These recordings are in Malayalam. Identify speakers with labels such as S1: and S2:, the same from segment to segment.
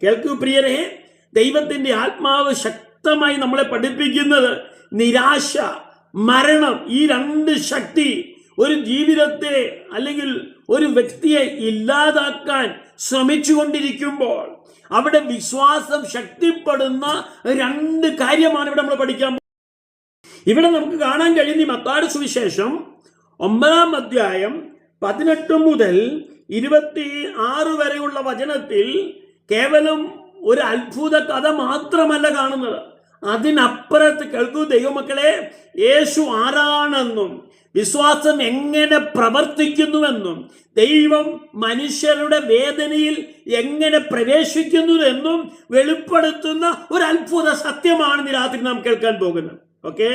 S1: കേൾക്കൂ പ്രിയരെ, ദൈവത്തിന്റെ ആത്മാവ് ശക്തമായി നമ്മളെ പഠിപ്പിക്കുന്നത് നിരാശ, മരണം, ഈ രണ്ട് ശക്തി ഒരു ജീവിതത്തെ അല്ലെങ്കിൽ ഒരു വ്യക്തിയെ ഇല്ലാതാക്കാൻ ശ്രമിച്ചുകൊണ്ടിരിക്കുമ്പോൾ അവിടെ വിശ്വാസം ശക്തിപ്പെടുന്ന രണ്ട് കാര്യമാണ് ഇവിടെ നമ്മൾ പഠിക്കാൻ. ഇവിടെ നമുക്ക് കാണാൻ കഴിയുന്ന ഈ മത്തായിയുടെ സുവിശേഷം 9-ാം അധ്യായം 18 മുതൽ 26 വരെയുള്ള വചനത്തിൽ കേവലം ഒരു അത്ഭുത കഥ മാത്രമല്ല കാണുന്നത്. അതിനപ്പുറത്ത് കേൾക്കൂ ദൈവമക്കളെ, യേശു ആരാണെന്നും വിശ്വാസം എങ്ങനെ പ്രവർത്തിക്കുന്നുവെന്നും ദൈവം മനുഷ്യരുടെ വേദനയിൽ എങ്ങനെ പ്രവേശിക്കുന്നുവെന്നും വെളിപ്പെടുത്തുന്ന ഒരു അത്ഭുത സത്യമാണ് ഈ രാത്രി നാം കേൾക്കാൻ പോകുന്നത്. ഓക്കെ,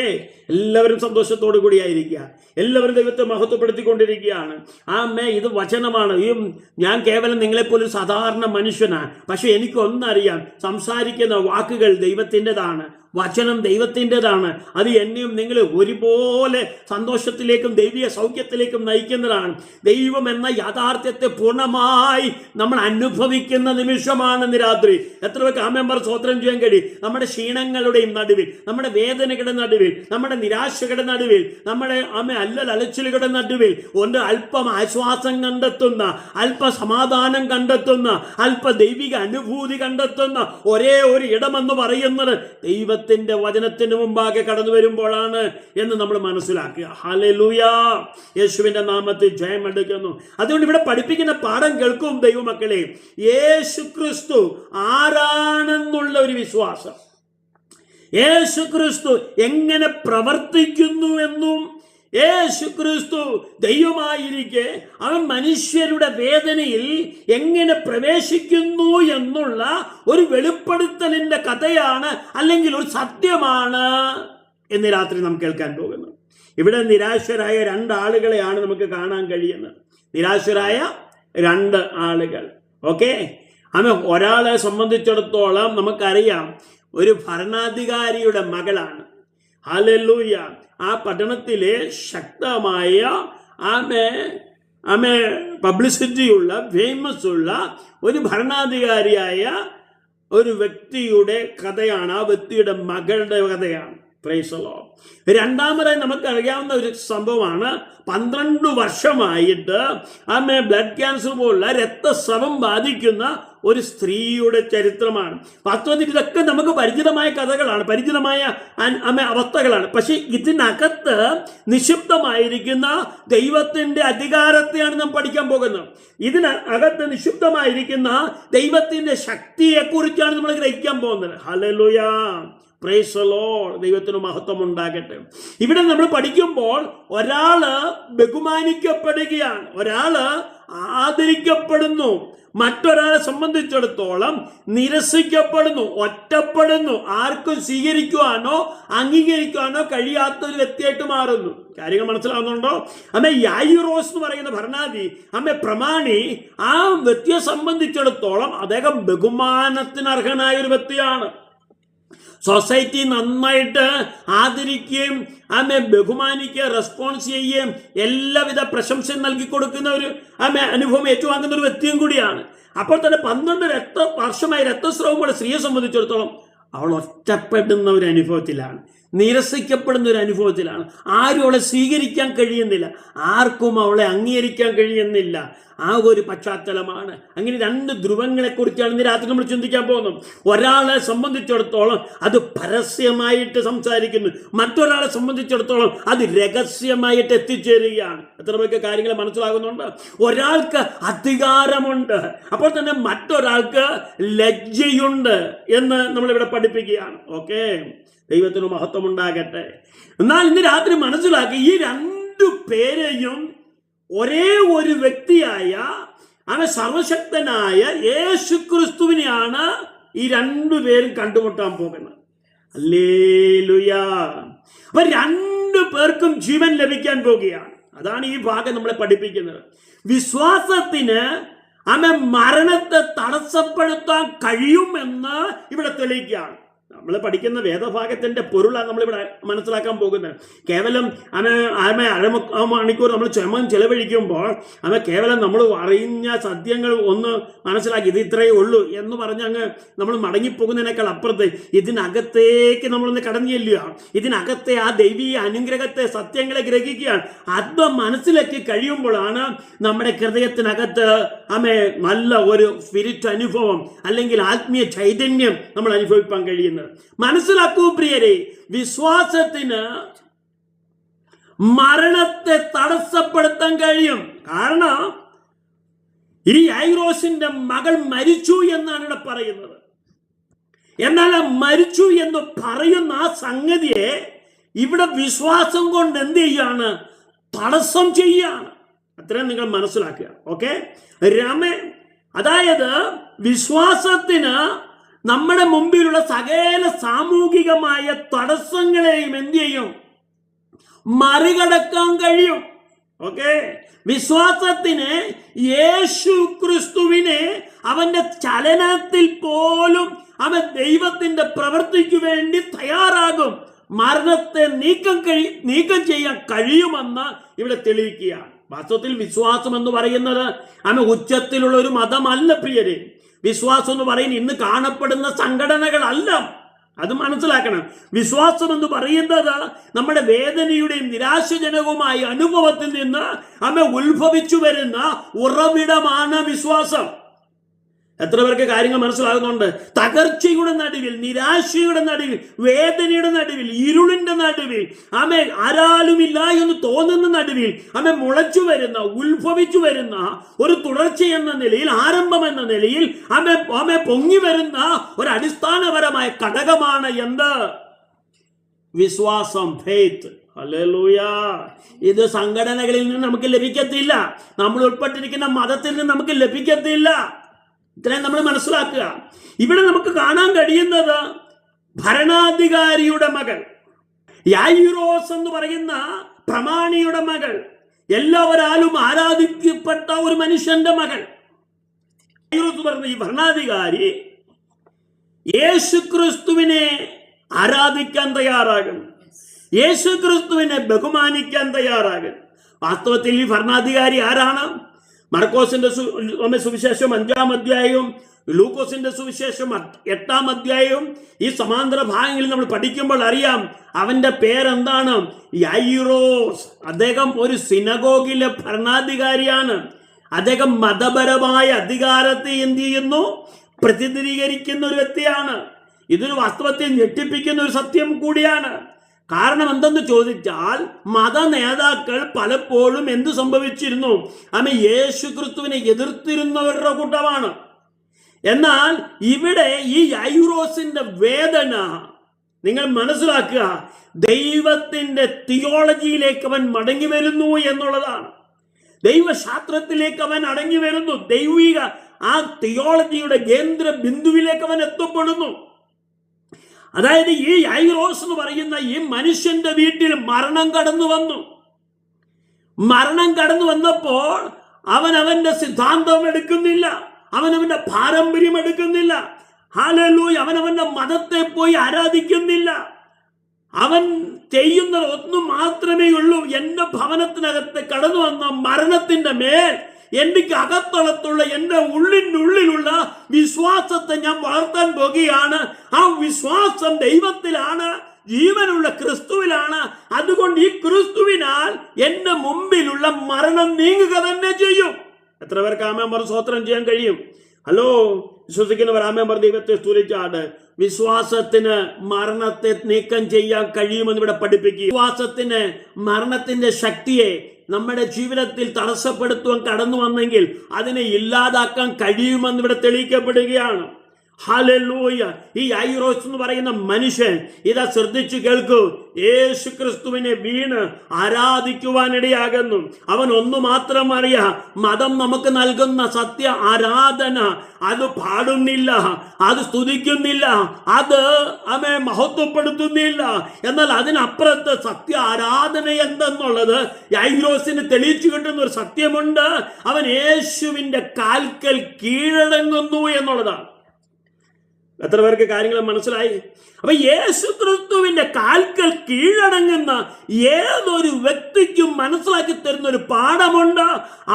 S1: എല്ലാവരും സന്തോഷത്തോടു കൂടിയായിരിക്കുക. എല്ലാവരും ദൈവത്തെ മഹത്വപ്പെടുത്തിക്കൊണ്ടിരിക്കുകയാണ്. ആമേ, ഇത് വചനമാണ്. ഞാൻ കേവലം നിങ്ങളെപ്പോലെ ഒരു സാധാരണ മനുഷ്യനാണ്. പക്ഷെ എനിക്കൊന്നറിയാം, സംസാരിക്കുന്ന വാക്കുകൾ ദൈവത്തിൻ്റെതാണ്, വചനം ദൈവത്തിൻ്റെതാണ്. അത് എന്നെയും നിങ്ങൾ ഒരുപോലെ സന്തോഷത്തിലേക്കും ദൈവിക സൗഖ്യത്തിലേക്കും നയിക്കുന്നതാണ്. ദൈവം എന്ന യാഥാർത്ഥ്യത്തെ പൂർണ്ണമായി നമ്മൾ അനുഭവിക്കുന്ന നിമിഷമാണ് ഇന്ന് രാത്രി. എത്ര പേർക്ക് ആമേൻ പറ സ്തോത്രം ചെയ്യാൻ കഴിയും? നമ്മുടെ ക്ഷീണങ്ങളുടെയും നടുവിൽ, നമ്മുടെ വേദനകളുടെ നടുവിൽ, നമ്മുടെ നിരാശകളുടെ നടുവിൽ, നമ്മുടെ അലച്ചിലുകളുടെ നടുവിൽ ഒന്ന് അല്പം ആശ്വാസം കണ്ടെത്തുന്ന, അല്പ സമാധാനം കണ്ടെത്തുന്ന, അല്പ ദൈവിക അനുഭൂതി കണ്ടെത്തുന്ന ഒരേ ഒരു ഇടമെന്ന് പറയുന്നത് ദൈവത്തിന്റെ വചനത്തിന് മുമ്പാകെ കടന്നു വരുമ്പോഴാണ് എന്ന് നമ്മൾ മനസ്സിലാക്കുക. ഹല്ലേലൂയ, യേശുവിന്റെ നാമത്തിൽ ജയം എടുക്കുന്നു. അതുകൊണ്ട് ഇവിടെ പഠിപ്പിക്കുന്ന പാഠം കേൾക്കും ദൈവമക്കളെ, യേശു ക്രിസ്തു ആരാണെന്നുള്ള ഒരു വിശ്വാസം, യേശു ക്രിസ്തു എങ്ങനെ പ്രവർത്തിക്കുന്നു എന്നും, യേശു ക്രിസ്തു ദൈവമായിരിക്കെ അവൻ മനുഷ്യരുടെ വേദനയിൽ എങ്ങനെ പ്രവേശിക്കുന്നു എന്നുള്ള ഒരു വെളിപ്പെടുത്തലിന്റെ കഥയാണ്, അല്ലെങ്കിൽ ഒരു സത്യമാണ് എന്ന് രാത്രി നാം കേൾക്കാൻ പോകുന്നത്. ഇവിടെ നിരാശരായ 2 ആളുകളെയാണ് നമുക്ക് കാണാൻ കഴിയുന്നത്. നിരാശരായ 2 ആളുകൾ. ഓക്കെ, ഒരാളെ സംബന്ധിച്ചിടത്തോളം നമുക്കറിയാം, ഒരു ഭരണാധികാരിയുടെ മകളാണ്. ഹല്ലേലൂയ. ആ പട്ടണത്തിലെ ശക്തമായ പബ്ലിസിറ്റിയുള്ള, ഫേമസ് ഉള്ള ഒരു ഭരണാധികാരിയായ ഒരു വ്യക്തിയുടെ കഥയാണ്. ആ വ്യക്തിയുടെ മകളുടെ കഥയാണ്. Praise the Lord. രണ്ടാമതായി നമുക്കറിയാവുന്ന ഒരു സംഭവമാണ്, 12 വർഷമായിട്ട് ബ്ലഡ് ക്യാൻസർ പോലുള്ള രക്തസ്രവം ബാധിക്കുന്ന ഒരു സ്ത്രീയുടെ ചരിത്രമാണ്. വാസ്തവത്തിൽ ഇതൊക്കെ നമുക്ക് പരിചിതമായ കഥകളാണ്, പരിചിതമായ അവസ്ഥകളാണ്. പക്ഷെ ഇതിനകത്ത് നിക്ഷിപ്തമായിരിക്കുന്ന ദൈവത്തിന്റെ അധികാരത്തെയാണ് നാം പഠിക്കാൻ പോകുന്നത്. ഇതിനകത്ത് നിക്ഷിപ്തമായിരിക്കുന്ന ദൈവത്തിന്റെ ശക്തിയെക്കുറിച്ചാണ് നമ്മൾ ഗ്രഹിക്കാൻ പോകുന്നത്. Hallelujah, praise the Lord. ദൈവത്തിന് മഹത്വം ഉണ്ടാകട്ടെ. ഇവിടെ നമ്മൾ പഠിക്കുമ്പോൾ ഒരാള് ബഹുമാനിക്കപ്പെടുകയാണ്, ഒരാള് ആദരിക്കപ്പെടുന്നു, മറ്റൊരാളെ സംബന്ധിച്ചിടത്തോളം നിരസിക്കപ്പെടുന്നു, ഒറ്റപ്പെടുന്നു, ആർക്കും സ്വീകരിക്കുവാനോ അംഗീകരിക്കുവാനോ കഴിയാത്ത ഒരു വ്യക്തിയായിട്ട് മാറുന്നു. കാര്യങ്ങൾ മനസ്സിലാവുന്നുണ്ടോ? യായിറോസ് എന്ന് പറയുന്ന ഭരണാധി പ്രമാണി, ആ വ്യക്തിയെ സംബന്ധിച്ചിടത്തോളം അദ്ദേഹം ബഹുമാനത്തിന് അർഹനായ ഒരു വ്യക്തിയാണ്. സൊസൈറ്റി നന്നായിട്ട് ആദരിക്കുകയും ബഹുമാനിക്കുക, റെസ്പോൺസ് ചെയ്യുകയും എല്ലാവിധ പ്രശംസയും നൽകി കൊടുക്കുന്ന ഒരു അനുഭവം ഏറ്റുവാങ്ങുന്ന ഒരു വ്യക്തിയും കൂടിയാണ്. അപ്പോൾ തന്നെ 12 വർഷമായി രക്തസ്രവമുള്ള സ്ത്രീയെ സംബന്ധിച്ചിടത്തോളം അവൾ ഒറ്റപ്പെടുന്ന ഒരു അനുഭവത്തിലാണ്, നിരസിക്കപ്പെടുന്ന ഒരു അനുഭവത്തിലാണ്. ആരും അവളെ സ്വീകരിക്കാൻ കഴിയുന്നില്ല, ആർക്കും അവളെ അംഗീകരിക്കാൻ കഴിയുന്നില്ല. ആ ഒരു പശ്ചാത്തലമാണ്. അങ്ങനെ 2 ധ്രുവങ്ങളെക്കുറിച്ചാണ് ഇന്ന് രാത്രി നമ്മൾ ചിന്തിക്കാൻ പോകുന്നത്. ഒരാളെ സംബന്ധിച്ചിടത്തോളം അത് പരസ്യമായിട്ട് സംസാരിക്കുന്നു, മറ്റൊരാളെ സംബന്ധിച്ചിടത്തോളം അത് രഹസ്യമായിട്ട് എത്തിച്ചേരുകയാണ്. എത്ര പേർക്ക് കാര്യങ്ങൾ മനസ്സിലാകുന്നുണ്ട്? ഒരാൾക്ക് അധികാരമുണ്ട്, അപ്പോൾ തന്നെ മറ്റൊരാൾക്ക് ലജ്ജയുണ്ട് എന്ന് നമ്മളിവിടെ പഠിപ്പിക്കുകയാണ്. ഓക്കെ, ദൈവത്തിന് മഹത്വം ഉണ്ടാകട്ടെ. എന്നാൽ ഇന്ന് രാത്രി മനസ്സിലാക്കി, ഈ 2 പേരെയും ഒരേ ഒരു വ്യക്തിയായ സർവശക്തനായ യേശു ക്രിസ്തുവിനെയാണ് ഈ 2 പേരും കണ്ടുമുട്ടാൻ പോകുന്നത്. ഹല്ലേലൂയ. അപ്പൊ 2 പേർക്കും ജീവൻ ലഭിക്കാൻ പോകുകയാണ്. അതാണ് ഈ ഭാഗം നമ്മളെ പഠിപ്പിക്കുന്നത്. വിശ്വാസത്തിന് മരണത്തെ തടസ്സപ്പെടുത്താൻ കഴിയുമെന്ന് ഇവിടെ തെളിയിക്കുകയാണ്. നമ്മൾ പഠിക്കുന്ന വേദഭാഗത്തിന്റെ പൊരുളാണ് നമ്മളിവിടെ മനസ്സിലാക്കാൻ പോകുന്നത്. കേവലം അരമണിക്കൂർ നമ്മൾ ചെലവഴിക്കുമ്പോൾ കേവലം നമ്മൾ അറിഞ്ഞ സത്യങ്ങൾ ഒന്ന് മനസ്സിലാക്കി ഇത് ഇത്രയേ ഉള്ളൂ എന്ന് പറഞ്ഞ് അങ്ങ് നമ്മൾ മടങ്ങിപ്പോകുന്നതിനേക്കാൾ അപ്പുറത്ത് ഇതിനകത്തേക്ക് നമ്മളൊന്ന് കടന്നു ചെല്ലുക, ഇതിനകത്തെ ആ ദൈവീയ അനുഗ്രഹത്തെ, സത്യങ്ങളെ ഗ്രഹിക്കുകയാണ്. അത് മനസ്സിലാക്കി കഴിയുമ്പോഴാണ് നമ്മുടെ ഹൃദയത്തിനകത്ത് നല്ല ഒരു സ്പിരിറ്റ് അനുഭവം അല്ലെങ്കിൽ ആത്മീയ ചൈതന്യം നമ്മൾ അനുഭവിക്കാൻ കഴിയുന്നത്. മനസ്സിലാക്കൂ പ്രിയരെ, വിശ്വാസത്തിന് മരണത്തെ തടസ്സപ്പെടുത്താൻ കഴിയും. കാരണം ഈ യായിറോസിന്റെ മകൾ മരിച്ചു എന്നാണ് ഇവിടെ പറയുന്നത്. എന്നാൽ മരിച്ചു എന്ന് പറയുന്ന ആ സംഗതിയെ ഇവിടെ വിശ്വാസം കൊണ്ട് എന്ത് ചെയ്യാണ്? തടസ്സം ചെയ്യാണ്. അത്രയും നിങ്ങൾ മനസ്സിലാക്കുക. ഓക്കെ, അതായത് വിശ്വാസത്തിന് നമ്മുടെ മുമ്പിലുള്ള സകല സാമൂഹികമായ തടസ്സങ്ങളെയും എന്ത് ചെയ്യും? മറികടക്കാൻ കഴിയും. ഓക്കെ, വിശ്വാസത്തിന് യേശു ക്രിസ്തുവിനെ അവന്റെ ചലനത്തിൽ പോലും അവൻ ദൈവത്തിന്റെ പ്രവൃത്തിക്ക് വേണ്ടി തയ്യാറാകും. മരണത്തെ നീക്കം ചെയ്യാൻ കഴിയുമെന്ന് ഇവിടെ തെളിയിക്കുകയാണ്. വാസ്തവത്തിൽ വിശ്വാസം എന്ന് പറയുന്നത് ഉച്ചത്തിലുള്ള ഒരു മതമല്ല പ്രിയരെ. വിശ്വാസം എന്ന് പറയുന്നത് ഇന്ന് കാണപ്പെടുന്ന സംഘടനകളല്ല. അത് മനസ്സിലാക്കണം. വിശ്വാസം എന്ന് പറയുന്നത് നമ്മുടെ വേദനയുടെയും നിരാശജനകവുമായ അനുഭവത്തിൽ നിന്ന് ഉത്ഭവിച്ചു വരുന്ന ഉറവിടമാണ് വിശ്വാസം. എത്ര പേർക്ക് കാര്യങ്ങൾ മനസ്സിലാകുന്നുണ്ട്? തകർച്ചയുടെ നടുവിൽ, നിരാശയുടെ നടുവിൽ, വേദനയുടെ നടുവിൽ, ഇരുളിന്റെ നടുവിൽ, ആരാലുമില്ല എന്ന് തോന്നുന്ന നടുവിൽ മുളച്ചു വരുന്ന, ഉത്ഭവിച്ചു വരുന്ന ഒരു തുടർച്ച എന്ന നിലയിൽ, ആരംഭം എന്ന നിലയിൽ പൊങ്ങി വരുന്ന ഒരു അടിസ്ഥാനപരമായ ഘടകമാണ് എന്ത്? വിശ്വാസം, ഫെയ്ത്ത്. ഹല്ലേലൂയ. ഇത് സംഘടനകളിൽ നിന്ന് നമുക്ക് ലഭിക്കത്തില്ല, നമ്മൾ ഉൾപ്പെട്ടിരിക്കുന്ന മതത്തിൽ നിന്ന് നമുക്ക് ലഭിക്കത്തില്ല. ഇത്രയും നമ്മൾ മനസ്സിലാക്കുക. ഇവിടെ നമുക്ക് കാണാൻ കഴിയുന്നത് ഭരണാധികാരിയുടെ മകൾ, യായിറോസ് എന്ന് പറയുന്ന പ്രമാണിയുടെ മകൾ, എല്ലാവരാലും ആരാധിക്കപ്പെട്ട ഒരു മനുഷ്യന്റെ മകൾ. യായിറോസ് പറഞ്ഞ ഈ ഭരണാധികാരി യേശുക്രിസ്തുവിനെ ആരാധിക്കാൻ തയ്യാറാകും, യേശുക്രിസ്തുവിനെ ബഹുമാനിക്കാൻ തയ്യാറാകും. വാസ്തവത്തിൽ ഈ ഭരണാധികാരി ആരാണ്? മർക്കോസിന്റെ സുവിശേഷം 5-ാം അധ്യായവും ലൂക്കോസിന്റെ സുവിശേഷം 8-ാം അധ്യായവും ഈ സമാന്തര ഭാഗങ്ങളിൽ നമ്മൾ പഠിക്കുമ്പോൾ അറിയാം അവന്റെ പേരെന്താണ്? യായിറോസ്. അദ്ദേഹം ഒരു സിനഗോഗിലെ ഭരണാധികാരിയാണ്. അദ്ദേഹം മതപരമായ അധികാരത്തെ എന്ത് ചെയ്യുന്നു? പ്രതിനിധീകരിക്കുന്ന ഒരു വ്യക്തിയാണ്. ഇതൊരു വാസ്തവത്തെ ഞെട്ടിപ്പിക്കുന്ന ഒരു സത്യം കൂടിയാണ്. കാരണം എന്തെന്ന് ചോദിച്ചാൽ മത നേതാക്കൾ പലപ്പോഴും എന്ത് സംഭവിച്ചിരുന്നു? യേശു ക്രിസ്തുവിനെ എതിർത്തിരുന്നവരുടെ കൂട്ടമാണ്. എന്നാൽ ഇവിടെ ഈ യായിറോസിന്റെ വേദന നിങ്ങൾ മനസ്സിലാക്കുക, ദൈവത്തിന്റെ തിയോളജിയിലേക്ക് അവൻ മടങ്ങി വരുന്നു എന്നുള്ളതാണ്. ദൈവശാസ്ത്രത്തിലേക്ക് അവൻ അടങ്ങി വരുന്നു. ദൈവിക ആ തിയോളജിയുടെ കേന്ദ്ര ബിന്ദുവിലേക്ക് അവൻ എത്തപ്പെടുന്നു. അതായത് ഈ യായിറോസ് എന്ന് പറയുന്ന ഈ മനുഷ്യന്റെ വീട്ടിൽ മരണം കടന്നു വന്നു. മരണം കടന്നു വന്നപ്പോൾ അവന്റെ സിദ്ധാന്തം എടുക്കുന്നില്ല, അവന്റെ പാരമ്പര്യം എടുക്കുന്നില്ല. ഹല്ലേലൂയ. അവന്റെ മതത്തെ പോയി ആരാധിക്കുന്നില്ല. അവൻ ചെയ്യുന്നത് ഒന്നും മാത്രമേ ഉള്ളൂ. എന്റെ ഭവനത്തിനകത്ത് കടന്നു വന്ന മരണത്തിന്റെ മേൽ എനിക്ക് അകത്തളത്തുള്ള എൻ്റെ ഉള്ളിലുള്ള വിശ്വാസത്തെ ഞാൻ വളർത്താൻ പോകുകയാണ്. ആ വിശ്വാസം ദൈവത്തിലാണ്, ജീവനുള്ള ക്രിസ്തുവിലാണ്. അതുകൊണ്ട് ഈ ക്രിസ്തുവിനാൽ എൻ്റെ മുമ്പിലുള്ള മരണം നീങ്ങുക തന്നെ ചെയ്യും. എത്ര പേർക്ക് ആമേൻ പറഞ്ഞ് സ്തോത്രം ചെയ്യാൻ കഴിയും? ഹലോ, വിശ്വസിക്കുന്നവർ ആമേൻ പറഞ്ഞ് ദൈവത്തെ സ്തുതിച്ചാട്. വിശ്വാസത്തിന് മരണത്തെ നീക്കം ചെയ്യാൻ കഴിയുമെന്ന് ഇവിടെ പഠിപ്പിക്കുക. വിശ്വാസത്തിന് മരണത്തിന്റെ ശക്തിയെ നമ്മുടെ ജീവിതത്തിൽ തടസ്സപ്പെടുത്തുവാൻ കടന്നു വന്നെങ്കിൽ അതിനെ ഇല്ലാതാക്കാൻ കഴിയുമെന്ന് ഇവിടെ തെളിയിക്കപ്പെടുകയാണ്. ഹല്ലേലൂയ. ഈ യായിറോസ് എന്ന് പറയുന്ന മനുഷ്യൻ ഇതാ ശ്രദ്ധിച്ചു കേൾക്കൂ, യേശു ക്രിസ്തുവിനെ വീണ് ആരാധിക്കുവാനിടയാകുന്നു. അവൻ ഒന്നു മാത്രം അറിയാം, മതം നമുക്ക് നൽകുന്ന സത്യ ആരാധന അത് പാടുന്നില്ല, അത് സ്തുതിക്കുന്നില്ല, അത് മഹത്വപ്പെടുത്തുന്നില്ല. എന്നാൽ അതിനപ്പുറത്ത് സത്യ ആരാധന എന്തെന്നുള്ളത് യായിറോസിന് തെളിയിച്ചു കിട്ടുന്ന ഒരു സത്യമുണ്ട്. അവൻ യേശുവിന്റെ കാൽക്കൽ കീഴടങ്ങുന്നു എന്നുള്ളതാണ്. എത്ര പേർക്ക് കാര്യങ്ങൾ മനസ്സിലായി? അപ്പൊ യേശു ക്രിസ്തുവിന്റെ കാൽക്കൽ കീഴടങ്ങുന്ന ഏതൊരു വ്യക്തിക്കും മനസ്സിലാക്കി തരുന്ന ഒരു പാഠമുണ്ട്.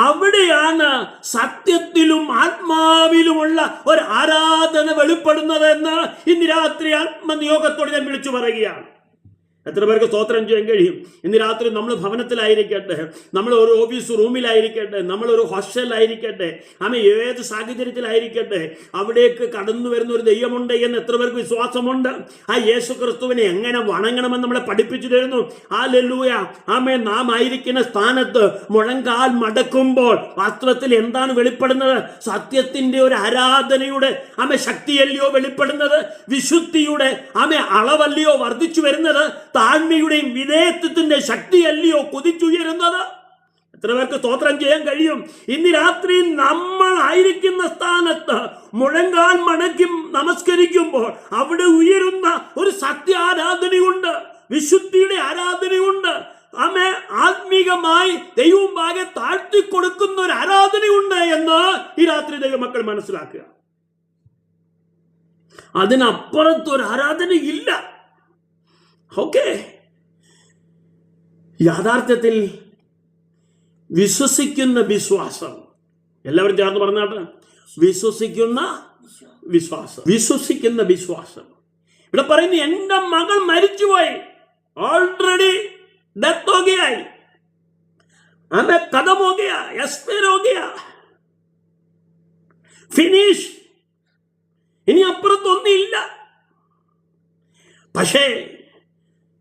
S1: അവിടെയാണ് സത്യത്തിലും ആത്മാവിലുമുള്ള ഒരു ആരാധന വെളിപ്പെടുന്നത് എന്ന് ഇന്ന് രാത്രി ആത്മനിയോഗത്തോടെ ഞാൻ വിളിച്ചു പറയുകയാണ്. എത്ര പേർക്ക് സ്തോത്രം ചെയ്യാൻ കഴിയും? ഇന്ന് രാത്രി നമ്മൾ ഭവനത്തിലായിരിക്കട്ടെ, നമ്മൾ ഒരു ഓഫീസ് റൂമിലായിരിക്കട്ടെ, നമ്മളൊരു ഹോസ്റ്റലിലായിരിക്കട്ടെ, ഏത് സാഹചര്യത്തിലായിരിക്കട്ടെ, അവിടേക്ക് കടന്നു വരുന്ന ഒരു ദൈവമുണ്ട് എന്ന് എത്ര പേർക്ക് വിശ്വാസമുണ്ട്? ആ യേശു ക്രിസ്തുവിനെ എങ്ങനെ വണങ്ങണമെന്ന് നമ്മളെ പഠിപ്പിച്ചു തരുന്നു. ഹല്ലേലൂയ. നാം ആയിരിക്കുന്ന സ്ഥാനത്ത് മുഴങ്കാൽ മടക്കുമ്പോൾ വാസ്തവത്തിൽ എന്താണ് വെളിപ്പെടുന്നത്? സത്യത്തിന്റെ ഒരു ആരാധനയുടെ ശക്തിയല്ലയോ വെളിപ്പെടുന്നത്? വിശുദ്ധിയുടെ അളവല്ലയോ വർദ്ധിച്ചു വരുന്നത്? താഴ്മയുടെയും വിധേയത്വത്തിന്റെ ശക്തിയല്ലയോ കുതിച്ചുയരുന്നത്? എത്ര പേർക്ക് സ്തോത്രം ചെയ്യാൻ കഴിയും? ഇന്ന് രാത്രി നമ്മൾ ആയിരിക്കുന്ന സ്ഥാനത്ത് മുഴങ്കാൽ മടക്കി നമസ്കരിക്കുമ്പോൾ അവിടെ ഉയരുന്ന ഒരു സത്യാരാധനയുണ്ട്, വിശുദ്ധിയുടെ ആരാധനയുണ്ട്. ആത്മീകമായി ദൈവമാകെ താഴ്ത്തി കൊടുക്കുന്ന ഒരു ആരാധനയുണ്ട് എന്ന് ഈ രാത്രി ദൈവമക്കൾ മനസ്സിലാക്കുക. അതിനപ്പുറത്തൊരു ആരാധനയില്ല. ഓക്കെ, യാഥാർത്ഥ്യത്തിൽ വിശ്വസിക്കുന്ന വിശ്വാസം, എല്ലാവരും ചേർന്ന് പറഞ്ഞാട്ടെ, വിശ്വസിക്കുന്ന വിശ്വാസം, വിശ്വസിക്കുന്ന വിശ്വാസം. ഇവിടെ പറയുന്നു, എന്റെ മകൾ മരിച്ചുപോയി, ഓൾറെഡി ഡെത്ത് ഹോ ഗയാ, ഖതം ഹോ ഗയാ, എക്സ്പയർ ഹോ ഗയാ, ഫിനിഷ്, ഇനി അപ്പുറത്തൊന്നില്ല. പക്ഷേ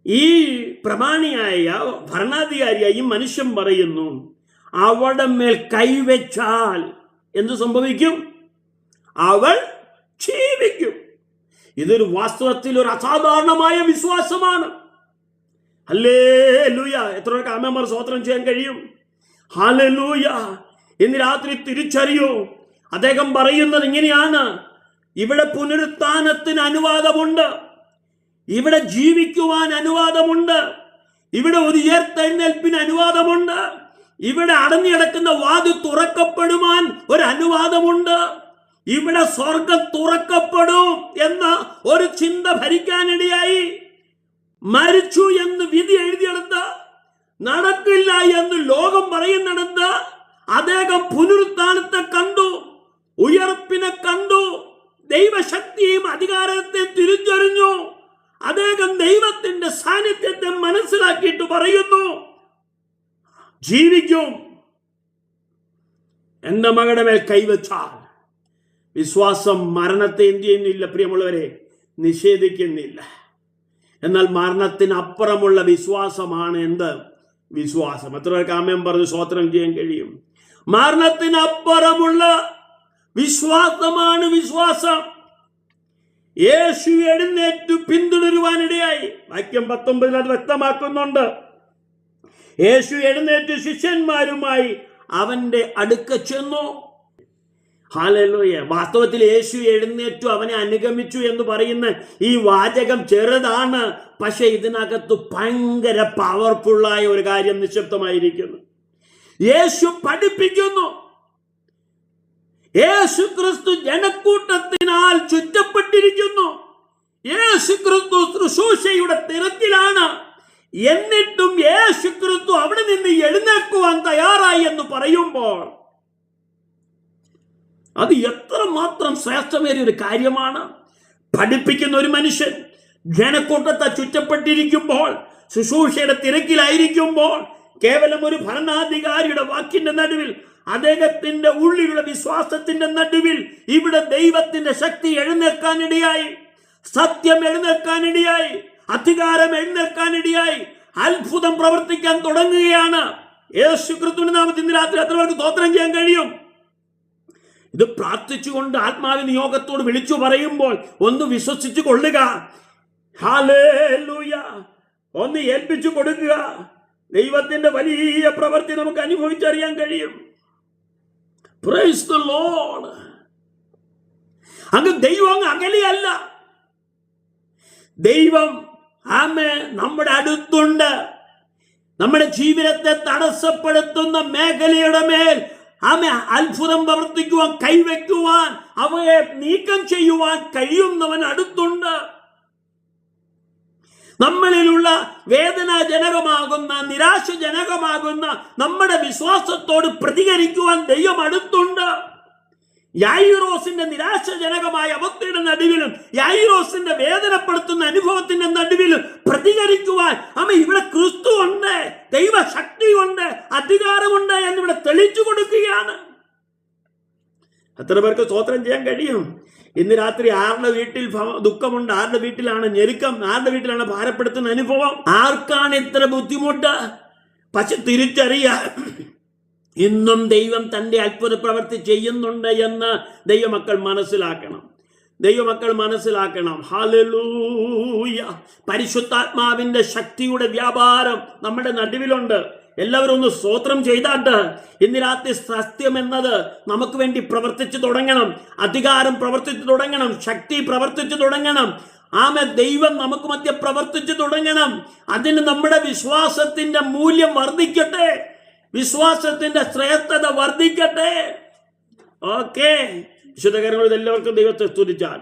S1: ഈ പ്രമാണിയായ ഭരണാധികാരിയായി മനുഷ്യൻ പറയുന്നു, അവളുടെ മേൽ കൈവച്ചാൽ എന്ത് സംഭവിക്കും? അവൾ ജീവിക്കും. ഇതൊരു വാസ്തവത്തിൽ ഒരു അസാധാരണമായ വിശ്വാസമാണ്. ഹല്ലേലൂയ. എത്ര പേർക്ക് ആമേൻ സ്തോത്രം ചെയ്യാൻ കഴിയും? ഹല്ലേലൂയ. ഇന്ന് രാത്രി തിരിച്ചറിയൂ, അദ്ദേഹം പറയുന്നത് ഇങ്ങനെയാണ്, ഇവിടെ പുനരുത്ഥാനത്തിന് അനുവാദമുണ്ട്, ഇവിടെ ജീവിക്കുവാൻ അനുവാദമുണ്ട്, ഇവിടെ ഒരു ഉയർത്തെഴുന്നേൽപ്പിന് അനുവാദമുണ്ട്, ഇവിടെ അടഞ്ഞിടക്കുന്ന വാതിൽ തുറക്കപ്പെടുവാൻ ഒരു അനുവാദമുണ്ട്, ഇവിടെ സ്വർഗം തുറക്കപ്പെടും എന്ന ഒരു ചിന്ത ഭരിക്കാനിടയായി. മരിച്ചു എന്ന് വിധി എഴുതിയെടുത്ത്, നടക്കില്ല എന്ന് ലോകം പറയുന്നിടത്ത് അദ്ദേഹം പുനരുത്ഥാനത്തെ കണ്ടു, ഉയർപ്പിനെ കണ്ടു, ദൈവശക്തിയും അധികാരത്തെയും തിരിച്ചറിഞ്ഞു. അദ്ദേഹം ദൈവത്തിന്റെ സാന്നിധ്യത്തെ മനസ്സിലാക്കിയിട്ട് പറയുന്നു, ജീവിക്കും. എന്റെ മകളുടെ മേൽ കൈവച്ചാൽ. വിശ്വാസം മരണത്തെ എന്ത് ചെയ്യുന്നില്ല പ്രിയമുള്ളവരെ, നിഷേധിക്കുന്നില്ല. എന്നാൽ മരണത്തിനപ്പുറമുള്ള വിശ്വാസമാണ് എന്ത്? വിശ്വാസം. എത്ര പേർക്ക് ആമേൻ പറഞ്ഞ് സ്തോത്രം ചെയ്യാൻ കഴിയും? മരണത്തിനപ്പുറമുള്ള വിശ്വാസമാണ് വിശ്വാസം. യേശു എഴുന്നേറ്റു പിന്തുടരുവാനിടയായി. വാക്യം 19 അത് വ്യക്തമാക്കുന്നുണ്ട്. യേശു എഴുന്നേറ്റ് ശിഷ്യന്മാരുമായി അവന്റെ അടുക്ക ചെന്നു. ഹല്ലേലൂയ. വാസ്തവത്തിൽ യേശു എഴുന്നേറ്റു അവനെ അനുഗമിച്ചു എന്ന് പറയുന്ന ഈ വാചകം ചെറുതാണ്, പക്ഷെ ഇതിനകത്ത് ഭയങ്കര പവർഫുള്ളായ ഒരു കാര്യം നിശബ്ദമായിരിക്കുന്നു. യേശു പഠിപ്പിക്കുന്നു. യേശു ക്രിസ്തു ജനക്കൂട്ടത്തിനാൽ ചുറ്റപ്പെട്ടിരിക്കുന്നു. യേശു ക്രിസ്തു ശുശ്രൂഷയുടെ തിരക്കിലാണ്. എന്നിട്ടും യേശു ക്രിസ്തു അവിടെ നിന്ന് എഴുന്നേൽക്കുവാൻ തയ്യാറായി എന്ന് പറയുമ്പോൾ അത് എത്രമാത്രം ശ്രേഷ്ഠമേറിയ ഒരു കാര്യമാണ്. പഠിപ്പിക്കുന്ന ഒരു മനുഷ്യൻ ജനക്കൂട്ടത്തെ ചുറ്റപ്പെട്ടിരിക്കുമ്പോൾ, ശുശ്രൂഷയുടെ തിരക്കിലായിരിക്കുമ്പോൾ, കേവലം ഒരു ഭരണാധികാരിയുടെ വാക്കിന്റെ നടുവിൽ, അദ്ദേഹത്തിന്റെ ഉള്ളിലുള്ള വിശ്വാസത്തിന്റെ നടുവിൽ ഇവിടെ ദൈവത്തിന്റെ ശക്തി എഴുന്നേൽക്കാനിടയായി, സത്യം എഴുന്നേൽക്കാനിടയായി, അധികാരം എഴുന്നേൽക്കാനിടയായി, അത്ഭുതം പ്രവർത്തിക്കാൻ തുടങ്ങുകയാണ്. യേശു ക്രിസ്തുവിന്റെ നാമത്തിൽ ഇന്ന് രാത്രി എത്ര പേർക്ക് സ്തോത്രം ചെയ്യാൻ കഴിയും? ഇത് പ്രാർത്ഥിച്ചുകൊണ്ട് ആത്മാവിന്റെ നിയോഗത്തോട് വിളിച്ചു പറയുമ്പോൾ ഒന്ന് വിശ്വസിച്ചു കൊള്ളുക. ഹല്ലേലൂയ. ഒന്ന് ഏൽപ്പിച്ചു കൊടുക്കുക. ദൈവത്തിന്റെ വലിയ പ്രവൃത്തി നമുക്ക് അനുഭവിച്ചറിയാൻ കഴിയും. Praise the Lord. അങ്ങ് ദൈവം അകലെയല്ല. ദൈവം നമ്മുടെ അടുത്തുണ്ട്. നമ്മുടെ ജീവിതത്തെ തടസ്സപ്പെടുത്തുന്ന മേഖലയുടെ മേൽ ആമേ അത്ഭുതം പ്രവർത്തിക്കുവാൻ, കൈവയ്ക്കുവാൻ, അവയെ നീക്കം ചെയ്യുവാൻ കഴിയുന്നവൻ അടുത്തുണ്ട്. നമ്മളിലുള്ള വേദനാജനകമാകുന്ന, നിരാശജനകമാകുന്ന നമ്മുടെ വിശ്വാസത്തോട് പ്രതികരിക്കുവാൻ ദൈവം അടുത്തുണ്ട്. യായിറോസിന്റെ നിരാശജനകമായ അവസ്ഥയുടെ നടുവിലും യായിറോസിന്റെ വേദനപ്പെടുത്തുന്ന അനുഭവത്തിന്റെ നടുവിലും പ്രതികരിക്കുവാൻ ഇവിടെ ക്രിസ്തു ഉണ്ട്, ദൈവശക്തി ഉണ്ട്, അധികാരമുണ്ട് എന്നിവിടെ തെളിയിച്ചു കൊടുക്കുകയാണ്. എത്ര പേർക്ക് സ്തോത്രം ചെയ്യാൻ കഴിയും? ഇന്ന് രാത്രി ആരുടെ വീട്ടിൽ ദുഃഖമുണ്ട്, ആരുടെ വീട്ടിലാണ് ഞെരുക്കം, ആരുടെ വീട്ടിലാണ് ഭാരപ്പെടുത്തുന്ന അനുഭവം, ആർക്കാണ് ഇത്ര ബുദ്ധിമുട്ട്? പക്ഷെ തിരിച്ചറിയാൻ ഇന്നും ദൈവം തൻ്റെ അത്ഭുത പ്രവൃത്തി ചെയ്യുന്നുണ്ട് എന്ന് ദൈവമക്കൾ മനസ്സിലാക്കണം. ഹല്ലേലൂയ! പരിശുദ്ധാത്മാവിന്റെ ശക്തിയുടെ വ്യാപാരം നമ്മുടെ നടുവിലുണ്ട്. എല്ലാവരും ഒന്ന് സ്തോത്രം ചെയ്താട്ട്. ഇന്ന് രാത്രി സത്യം എന്നത് നമുക്ക് വേണ്ടി പ്രവർത്തിച്ചു തുടങ്ങണം, അധികാരം പ്രവർത്തിച്ചു തുടങ്ങണം, ശക്തി പ്രവർത്തിച്ചു തുടങ്ങണം. ദൈവം നമുക്ക് മധ്യ പ്രവർത്തിച്ചു തുടങ്ങണം. അതിന് നമ്മുടെ വിശ്വാസത്തിന്റെ മൂല്യം വർദ്ധിക്കട്ടെ, വിശ്വാസത്തിന്റെ ശ്രേഷ്ഠത വർദ്ധിക്കട്ടെ. ഓക്കെ, വിശുദ്ധകരങ്ങളിൽ എല്ലാവർക്കും ദൈവത്തെ സ്തുതിച്ചാൽ.